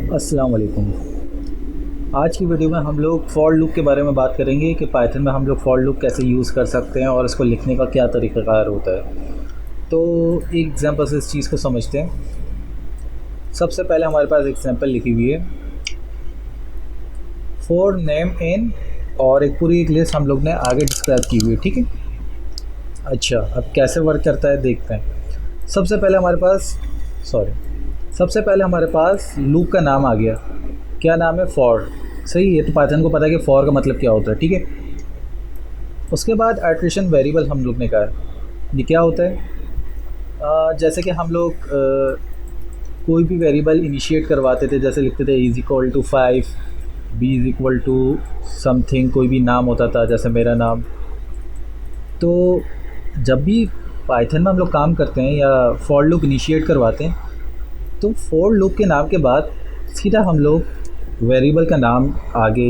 अस्सलाम वालेकुम। आज की वीडियो में हम लोग फॉर लूप के बारे में बात करेंगे कि पाइथन में हम लोग फॉर लूप कैसे यूज़ कर सकते हैं और इसको लिखने का क्या तरीक़ाकार होता है। तो एक एग्जांपल से इस चीज़ को समझते हैं। सबसे पहले हमारे पास एग्जांपल लिखी हुई है फॉर नेम इन, और पूरी एक लिस्ट हम लोग ने आगे डिस्क्राइब की हुई है, ठीक है। अच्छा, अब कैसे वर्क करता है देखते हैं। सबसे पहले हमारे पास लूप का नाम आ गया। क्या नाम है? फॉर। सही है, तो पाइथन को पता है कि फॉर का मतलब क्या होता है, ठीक है। उसके बाद आइटरेशन वेरिएबल हम लोग ने कहा है। ये क्या होता है? जैसे कि हम लोग कोई भी वेरिएबल इनिशिएट करवाते थे, जैसे लिखते थे is equal to 5, B is equal to something, कोई भी नाम होता था जैसे मेरा नाम। तो जब भी पाइथन में हम लोग काम करते हैं या फॉर लूप इनिशिएट करवाते हैं, तो फॉर लूप के नाम के बाद सीधा हम लोग वेरिएबल का नाम आगे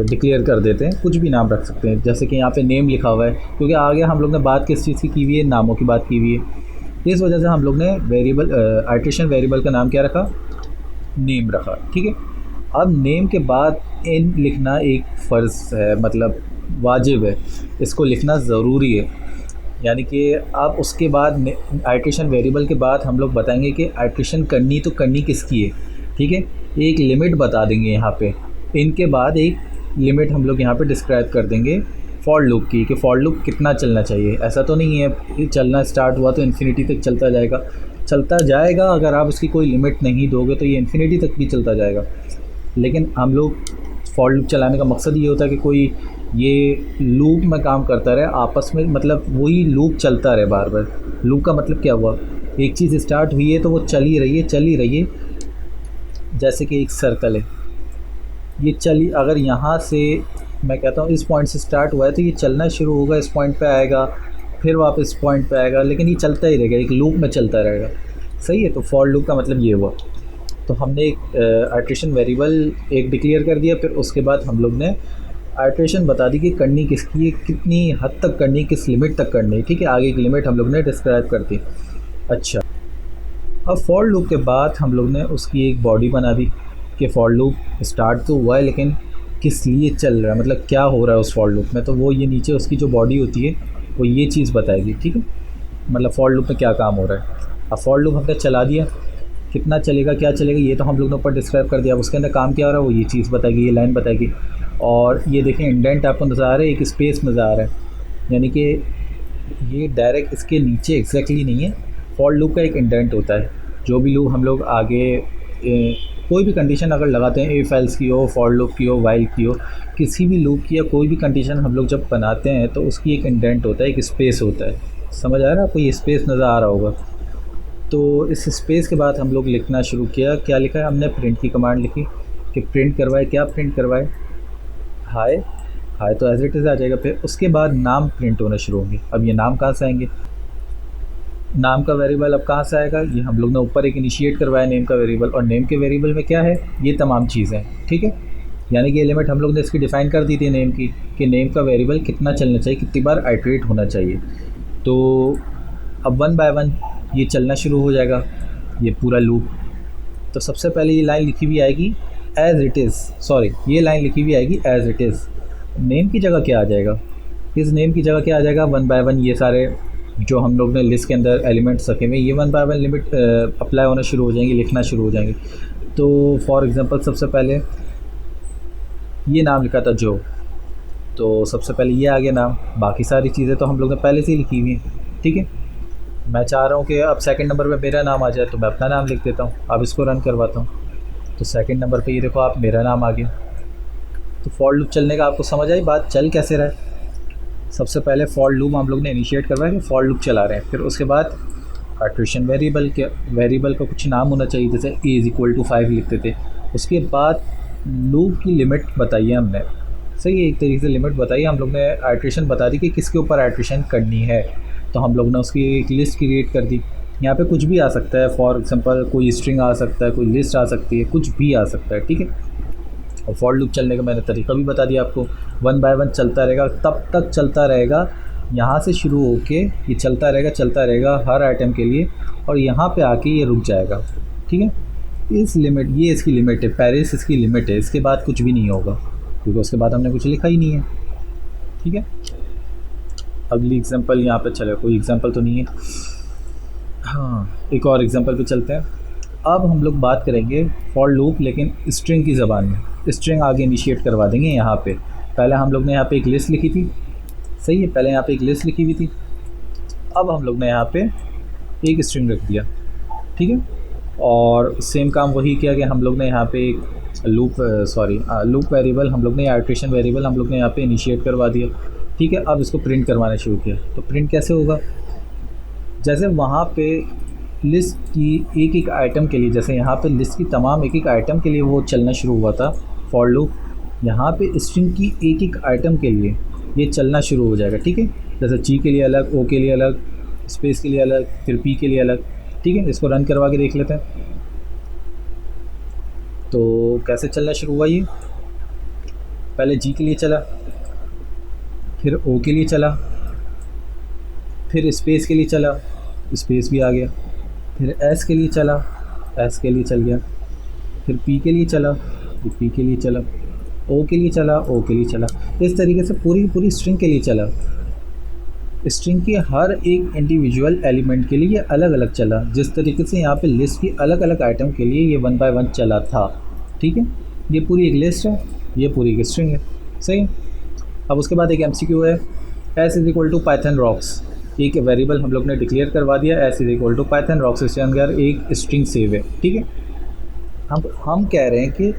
डिक्लेयर कर देते हैं। कुछ भी नाम रख सकते हैं, जैसे कि यहाँ पे नेम लिखा हुआ है, क्योंकि आगे हम लोग ने बात किस चीज़ की हुई है? नामों की बात की हुई है। इस वजह से हम लोग ने वेरिएबल आइटरेशन वेरिएबल का नाम क्या रखा? नेम रखा, ठीक है। अब नेम के बाद इन लिखना एक फ़र्ज़ है, मतलब वाजिब है, इसको लिखना ज़रूरी है। यानी कि अब उसके बाद आइटरेशन वेरिएबल के बाद हम लोग बताएंगे कि आइटरेशन करनी तो करनी किसकी है, ठीक है। एक लिमिट बता देंगे यहाँ पे। इनके बाद एक लिमिट हम लोग यहाँ पे डिस्क्राइब कर देंगे फॉर लूप की, कि फॉर लूप कितना चलना चाहिए। ऐसा तो नहीं है कि चलना स्टार्ट हुआ तो इन्फिनिटी तक चलता जाएगा। अगर आप उसकी कोई लिमिट नहीं दोगे तो ये इन्फिनिटी तक भी चलता जाएगा। लेकिन हम लोग फॉर लूप चलाने का मकसद ये होता है कि कोई ये लूप में काम करता रहे आपस में, मतलब वही लूप चलता रहे बार बार। लूप का मतलब क्या हुआ? एक चीज़ स्टार्ट हुई है तो वो चल ही रही है। जैसे कि एक सर्कल है, ये चली, अगर यहाँ से मैं कहता हूँ इस पॉइंट से स्टार्ट हुआ है तो ये चलना शुरू होगा, इस पॉइंट पे आएगा, फिर वापस इस पॉइंट पे आएगा, लेकिन ये चलता ही रहेगा, एक लूप में चलता रहेगा। सही है, तो फॉर लूप का मतलब ये हुआ। तो हमने एक आइटरेशन वेरिएबल एक डिक्लेयर कर दिया, फिर उसके बाद हम लोग ने आइटरेशन बता दी कि करनी किसकी है, कितनी हद तक करनी, किस लिमिट तक करनी, ठीक है। आगे एक लिमिट हम लोग ने डिस्क्राइब कर दी। अच्छा, अब फॉर लूप के बाद हम लोग ने उसकी एक बॉडी बना दी कि फॉर लूप स्टार्ट तो हुआ है, लेकिन किस लिए चल रहा है, मतलब क्या हो रहा है उस फॉर लूप में। तो वो ये नीचे उसकी जो बॉडी होती है वो ये चीज़ बताएगी, ठीक है। मतलब फॉर लूप में क्या काम हो रहा है। अब फॉर लूप हमने चला दिया, कितना चलेगा, क्या चलेगा, ये तो हम लोग ने ऊपर डिस्क्राइब कर दिया। उसके अंदर काम क्या हो रहा है वो ये चीज़ बताएगी, ये लाइन बताएगी। और ये देखें, इंडेंट आपको नज़र आ रहा है, एक स्पेस नज़र आ रहा है, यानी कि ये डायरेक्ट इसके नीचे एग्जैक्टली नहीं है। फॉर लूप का एक इंडेंट होता है। जो भी लूप हम लोग आगे कोई भी कंडीशन अगर लगाते हैं, इफ एल्स की हो, फॉर लूप की हो, वाइल की हो, किसी भी लूप की या कोई भी कंडीशन हम लोग जब बनाते हैं तो उसकी एक इंडेंट होता है, एक स्पेस होता है। समझ आ रहा है आपको? ये स्पेस नज़र आ रहा होगा। तो इस स्पेस के बाद हम लोग लिखना शुरू किया। क्या लिखा है हमने? प्रिंट की कमांड लिखी कि प्रिंट करवाए। क्या प्रिंट करवाए? हाय। हाय तो एज इट इज़ आ जाएगा। फिर उसके बाद नाम प्रिंट होना शुरू होंगे। अब ये नाम कहाँ से आएंगे? नाम का वेरिएबल अब कहाँ से आएगा? ये हम लोग ने ऊपर एक इनिशिएट करवाया नेम का वेरिएबल, और नेम के वेरिएबल में क्या है? ये तमाम चीज़ें, ठीक है। यानी कि ये लिमिट हम लोग ने इसकी डिफ़ाइन कर दी थी नेम की, कि नेम का वेरिएबल कितना चलना चाहिए, कितनी बार आइटरेट होना चाहिए। तो अब वन बाय वन ये चलना शुरू हो जाएगा, ये पूरा लूप। तो सबसे पहले ये लाइन लिखी हुई आएगी एज़ इट इज़, ये लाइन लिखी हुई आएगी एज़ इट इज़। नेम की जगह क्या आ जाएगा? इस नेम की जगह क्या आ जाएगा? वन बाय वन ये सारे जो हम लोग ने लिस्ट के अंदर एलिमेंट्स रखे हुए, ये one by one limit apply होना शुरू हो जाएंगे, लिखना शुरू हो जाएंगे। तो फॉर एग्ज़ाम्पल सबसे पहले ये नाम लिखा था जो, तो सबसे पहले ये आ गया नाम। बाकी सारी चीज़ें तो हम लोग ने पहले से ही लिखी हुई हैं, ठीक है। मैं चाह रहा हूँ कि अब सेकंड नंबर पे मेरा नाम आ जाए, तो मैं अपना नाम लिख देता हूँ। अब इसको रन करवाता हूँ, तो सेकंड नंबर पे ये देखो आप, मेरा नाम आ गया। तो फॉर लूप चलने का आपको समझ आई बात? चल कैसे रहा है? सबसे पहले फॉर लूप हम लोग ने इनिशिएट करवाया कि फॉर लूप चला रहे हैं। फिर उसके बाद आइटरेशन वेरिएबल का कुछ नाम होना चाहिए, जैसे ए इज़ इक्वल टू 5 लिखते थे। उसके बाद लूप की लिमिट बताई है हमने। सही है, एक तरीके से लिमिट बताई। हम लोग ने आइटरेशन बता दी कि किसके ऊपर आइटरेशन करनी है, तो हम लोग ने उसकी एक लिस्ट क्रिएट कर दी। यहाँ पे कुछ भी आ सकता है, फॉर एग्जांपल कोई स्ट्रिंग आ सकता है, कोई लिस्ट आ सकती है, कुछ भी आ सकता है, ठीक है। और फॉर लूप चलने का मैंने तरीका भी बता दिया आपको। वन बाय वन चलता रहेगा, तब तक चलता रहेगा, यहाँ से शुरू होके ये चलता रहेगा हर आइटम के लिए, और यहाँ पे आके ये रुक जाएगा, ठीक है। इस लिमिट, ये इसकी लिमिट है, पेरिस इसकी लिमिट है, इसके बाद कुछ भी नहीं होगा क्योंकि उसके बाद हमने कुछ लिखा ही नहीं है। ठीक है, अगली एग्जांपल यहाँ पे चले, कोई एग्जांपल तो नहीं है। हाँ, एक और एग्जांपल पे चलते हैं। अब हम लोग बात करेंगे फॉर लूप, लेकिन स्ट्रिंग की ज़बान में। स्ट्रिंग आगे इनिशिएट करवा देंगे यहाँ पे। पहले हम लोग ने यहाँ पे एक लिस्ट लिखी थी, सही है, पहले यहाँ पे एक लिस्ट लिखी हुई थी। अब हम लोग ने यहाँ पे एक स्ट्रिंग रख दिया, ठीक है। और सेम काम वही किया कि हम लोग ने यहाँ पे एक लूप वेरिएबल हम लोग ने, आइट्रेशन वेरिएबल हम लोग ने यहाँ पे इनिशिएट करवा दिया, ठीक है। अब इसको प्रिंट करवाना शुरू किया, तो प्रिंट कैसे होगा, जैसे वहाँ पे लिस्ट की एक एक आइटम के लिए, जैसे यहाँ पे लिस्ट की तमाम एक एक आइटम के लिए वो चलना शुरू हुआ था फॉर लूप, यहाँ पे स्ट्रिंग की एक एक आइटम के लिए ये चलना शुरू हो जाएगा, ठीक है। जैसे जी के लिए अलग, ओ के लिए अलग, स्पेस के लिए अलग, फिर पी के लिए अलग, ठीक है। इसको रन करवा के देख लेते हैं तो कैसे चलना शुरू हुआ। ये पहले जी के लिए चला, फिर ओ के लिए चला, फिर स्पेस के लिए चला, स्पेस भी आ गया, फिर एस के लिए चला, एस के लिए चल गया, फिर पी के लिए चला, फिर पी के लिए चला, ओ के लिए चला, ओ के लिए चला। इस तरीके से पूरी पूरी स्ट्रिंग के लिए चला। स्ट्रिंग के हर एक इंडिविजुअल एलिमेंट के लिए ये अलग अलग चला, जिस तरीके से यहाँ पे लिस्ट की अलग अलग आइटम के लिए ये 1 बाय 1 चला था, ठीक है। ये पूरी एक लिस्ट है, ये पूरी एक स्ट्रिंग है, सही। अब उसके बाद एक MCQ है, S is equal to Python rocks. एक वेरिएबल हम लोग ने डिक्लेयर करवा दिया, S is equal to Python rocks, इसके अंदर एक स्ट्रिंग सेव है, ठीक है। हम कह रहे हैं कि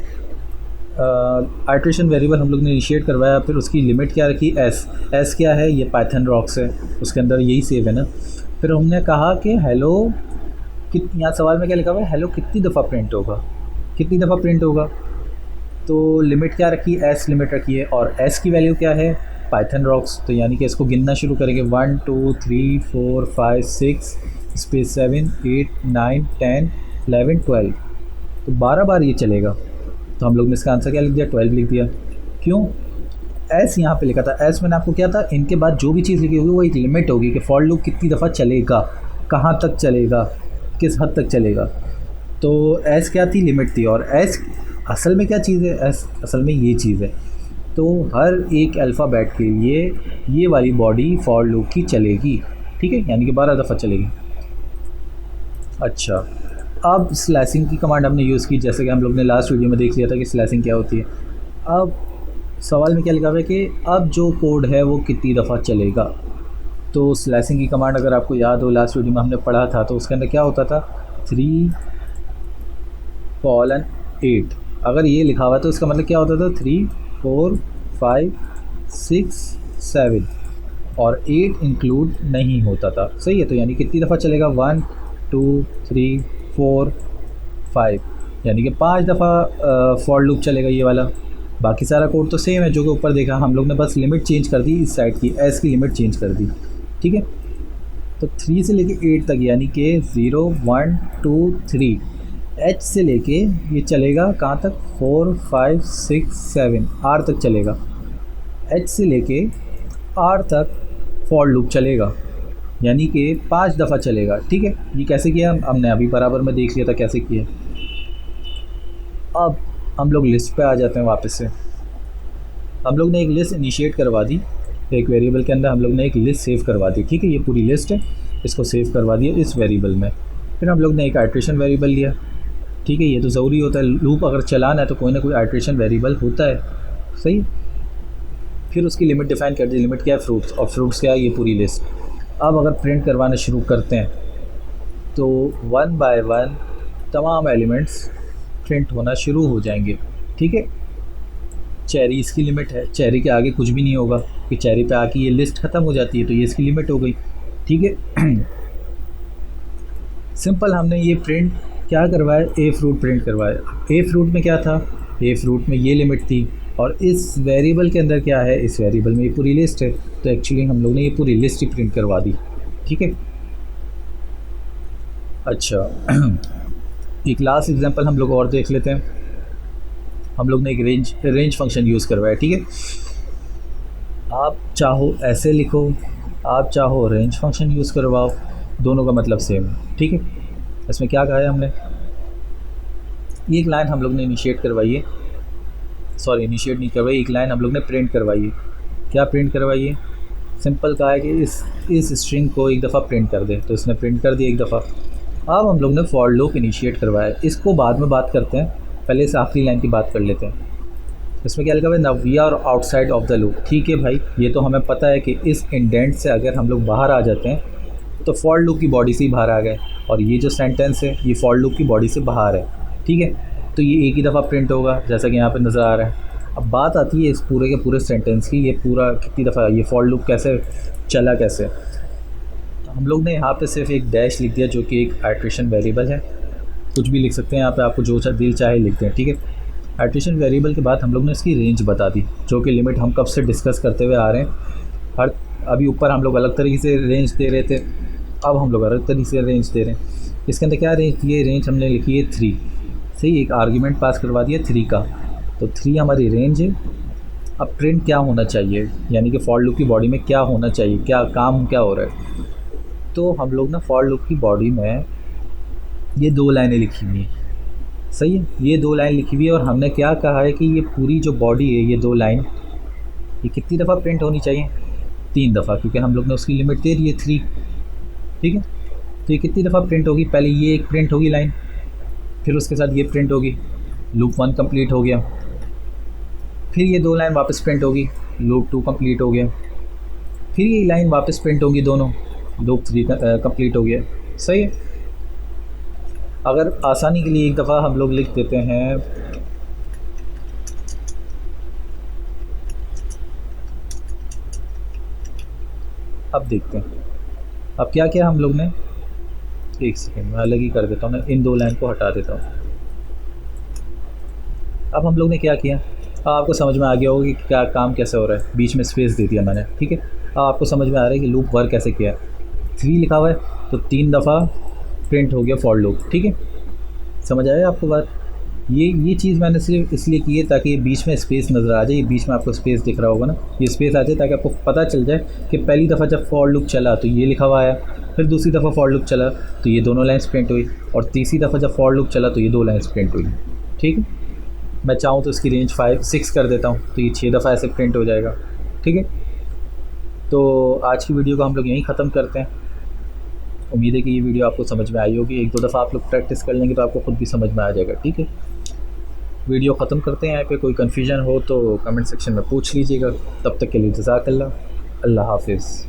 आइट्रेशन वेरिएबल हम लोग ने इनिशिएट करवाया, फिर उसकी लिमिट क्या रखी, एस क्या है, ये पाइथन रॉक्स है, उसके अंदर यही सेव है ना। फिर हमने कहा कि हेलो, यहाँ सवाल में क्या लिखा हुआ है, हेलो कितनी दफ़ा प्रिंट होगा, कितनी दफ़ा प्रिंट होगा। तो लिमिट क्या रखी, एस लिमिट रखी है, और एस की वैल्यू क्या है, पाइथन रॉक्स। तो यानी कि इसको गिनना शुरू करेंगे, 1 2 3 4 5 6 स्पेस 7 8 9 10 11 12, तो 12 बार ये चलेगा। तो हम लोग ने इसका आंसर क्या लिख दिया, 12 लिख दिया। क्यों, एस यहाँ पे लिखा था, एस मैंने आपको क्या था, इनके बाद जो भी चीज़ लिखी होगी वो एक लिमिट होगी कि फॉर लूप कितनी दफ़ा चलेगा, कहाँ तक चलेगा, किस हद तक चलेगा। तो एस क्या थी, लिमिट थी। और एस असल में क्या चीज़ है, एस असल में ये चीज़ है। तो हर एक अल्फ़ाबेट के लिए ये वाली बॉडी फॉर लूप की चलेगी, ठीक है, यानी कि 12 दफ़ा चलेगी। अच्छा, अब स्लैशिंग की कमांड हमने यूज़ की, जैसे कि हम लोग ने लास्ट वीडियो में देख लिया था कि स्लैशिंग क्या होती है। अब सवाल में क्या लिखा हुआ है कि अब जो कोड है वो कितनी दफ़ा चलेगा। तो स्लैशिंग की कमांड अगर आपको याद हो, लास्ट वीडियो में हमने पढ़ा था, तो उसके अंदर क्या होता था, 3:8। अगर ये लिखा हुआ तो इसका मतलब क्या होता था, 3 4 5 6 7 और 8 इंक्लूड नहीं होता था, सही है। तो यानी कितनी दफ़ा चलेगा, 1 2 3 4 5, यानी कि 5 दफ़ा फॉर लूप चलेगा ये वाला। बाकी सारा कोड तो सेम है जो कि ऊपर देखा, हम लोग ने बस लिमिट चेंज कर दी, इस साइड की एस की लिमिट चेंज कर दी, ठीक है। तो 3 से लेके 8 तक, यानी कि 0 1 2 3, एच से लेके ये चलेगा कहाँ तक, 4 5 6 7 आर तक चलेगा। एच से लेके आर तक फॉर लूप चलेगा, यानी कि 5 दफ़ा चलेगा, ठीक है। ये कैसे किया हमने अभी बराबर में देख लिया था कैसे किया। अब हम लोग लिस्ट पे आ जाते हैं वापस से। हम लोग ने एक लिस्ट इनिशिएट करवा दी, एक वेरिएबल के अंदर हम लोग ने एक लिस्ट सेव करवा दी, ठीक है। ये पूरी लिस्ट है, इसको सेव करवा दिया इस वेरिएबल में। फिर हम लोग ने एक आइट्रेशन वेरिएबल लिया, ठीक है। ये तो ज़रूरी होता है, लूप अगर चलाना है तो कोई ना कोई आइट्रेशन वेरिएबल होता है, सही। फिर उसकी लिमिट डिफाइन कर दी, लिमिट क्या है, फ्रूट्स, और फ्रूट्स क्या है, ये पूरी लिस्ट। अब अगर प्रिंट करवाना शुरू करते हैं तो 1 बाय 1 तमाम एलिमेंट्स प्रिंट होना शुरू हो जाएंगे, ठीक है। चेरी इसकी लिमिट है, चेरी के आगे कुछ भी नहीं होगा कि चेरी पे आके ये लिस्ट ख़त्म हो जाती है, तो ये इसकी लिमिट हो गई, ठीक है। सिंपल, हमने ये प्रिंट क्या करवाया, ए फ्रूट प्रिंट करवाया। ए फ्रूट में क्या था, ए फ्रूट में ये लिमिट थी, और इस वेरिएबल के अंदर क्या है, इस वेरिएबल में ये पूरी लिस्ट है। तो एक्चुअली हम लोग ने ये पूरी लिस्ट ही प्रिंट करवा दी, ठीक है। अच्छा, एक लास्ट एग्जांपल हम लोग और देख लेते हैं। हम लोग ने एक रेंज फंक्शन यूज़ करवाया, ठीक है। आप चाहो ऐसे लिखो, आप चाहो रेंज फंक्शन यूज़ करवाओ, दोनों का मतलब सेम है, ठीक है। इसमें क्या कहा है हमने, ये एक लाइन हम लोग ने इनिशिएट करवाई है, सॉरी इनिशिएट नहीं करवाई, एक लाइन हम लोग ने प्रिंट करवाई है। क्या प्रिंट करवाई है? सिंपल कहा है कि इस स्ट्रिंग को एक दफ़ा प्रिंट कर दे, तो इसने प्रिंट कर दिया एक दफ़ा। अब हम लोग ने फॉर लूप इनिशिएट करवाया, इसको बाद में बात करते हैं, पहले इस आखिरी लाइन की बात कर लेते हैं। इसमें क्या लिखा हुआ है? Now we are outside of the loop. ठीक है भाई, ये तो हमें पता है कि इस इंडेंट से अगर हम लोग बाहर आ जाते हैं तो फॉर लूप की बॉडी से ही बाहर आ गए, और ये जो सेंटेंस है ये फॉर लूप की बॉडी से बाहर है। ठीक है, तो ये एक ही दफ़ा प्रिंट होगा जैसा कि यहाँ पे नज़र आ रहा है। अब बात आती है इस पूरे के पूरे सेंटेंस की, ये पूरा कितनी दफ़ा ये फॉर लूप कैसे चला कैसे। तो हम लोग ने यहाँ पे सिर्फ एक डैश लिख दिया जो कि एक आइट्रेशन वेरिएबल है, कुछ भी लिख सकते हैं यहाँ पे, आपको जो दिल चाहे लिख दें। ठीक है, आइट्रेशन वेरिएबल के बाद हम लोग ने इसकी रेंज बता दी, जो कि लिमिट हम कब से डिस्कस करते हुए आ रहे हैं। हर अभी ऊपर हम लोग अलग तरीके से रेंज दे रहे थे, अब हम लोग अलग तरीके से रेंज दे रहे हैं। इसके अंदर क्या रेंज, ये रेंज हमने लिखी है 3। सही, एक आर्ग्यूमेंट पास करवा दिया 3 का, तो 3 हमारी रेंज है। अब प्रिंट क्या होना चाहिए, यानी कि फॉर लूप की बॉडी में क्या होना चाहिए, क्या काम क्या हो रहा है। तो हम लोग ना फॉर लूप की बॉडी में ये 2 लाइनें लिखी हुई हैं। सही है, ये 2 लाइन लिखी हुई है, और हमने क्या कहा है कि ये पूरी जो बॉडी है ये 2 लाइन ये कितनी दफ़ा प्रिंट होनी चाहिए? 3 दफ़ा, क्योंकि हम लोग ने उसकी लिमिट दे दी है 3। ठीक है, तो ये कितनी दफ़ा प्रिंट होगी? पहले ये एक प्रिंट होगी लाइन, फिर उसके साथ ये प्रिंट होगी, लूप 1 कंप्लीट हो गया। फिर ये 2 लाइन वापस प्रिंट होगी, लूप 2 कंप्लीट हो गया। फिर ये लाइन वापस प्रिंट होगी दोनों, लूप 3 कंप्लीट हो गया। सही है, अगर आसानी के लिए एक दफ़ा हम लोग लिख देते हैं, अब देखते हैं अब क्या किया हम लोग ने। एक सेकेंड मैं अलग ही कर देता हूँ, मैं इन 2 लाइन को हटा देता हूँ। अब हम लोग ने क्या किया, अब आपको समझ में आ गया होगा कि क्या काम कैसे हो रहा है। बीच में स्पेस दे दिया मैंने। ठीक है, अब आपको समझ में आ रहा है कि लूप वर्क कैसे किया है। 3 लिखा हुआ है तो 3 दफ़ा प्रिंट हो गया फॉर लूप। ठीक है, समझ आया आपको बात? ये चीज़ मैंने सिर्फ इसलिए की है ताकि ये बीच में स्पेस नज़र आ जाए, ये बीच में आपको स्पेस दिख रहा होगा ना, ये स्पेस आ जाए ताकि आपको पता चल जाए कि पहली दफ़ा जब फॉर लूप चला तो ये लिखा हुआ आया, फिर दूसरी दफ़ा फॉर लूप चला तो ये दोनों लाइन्स प्रिंट हुई, और तीसरी दफ़ा जब फॉर लूप चला तो ये 2 लाइन्स प्रिंट हुई। ठीक है, मैं चाहूँ तो इसकी रेंज 6 कर देता हूँ, तो ये 6 दफ़ा ऐसे प्रिंट हो जाएगा। ठीक है, तो आज की वीडियो को हम लोग यहीं ख़त्म करते हैं। उम्मीद है कि ये वीडियो आपको समझ में आई होगी। 1-2 दफ़ा आप लोग प्रैक्टिस कर लेंगे तो आपको खुद भी समझ में आ जाएगा। ठीक है, वीडियो ख़त्म करते हैं यहाँ पे। कोई कन्फ्यूजन हो तो कमेंट सेक्शन में पूछ लीजिएगा। तब तक के लिए जज़ाकल्लाह, अल्लाह हाफ़िज़।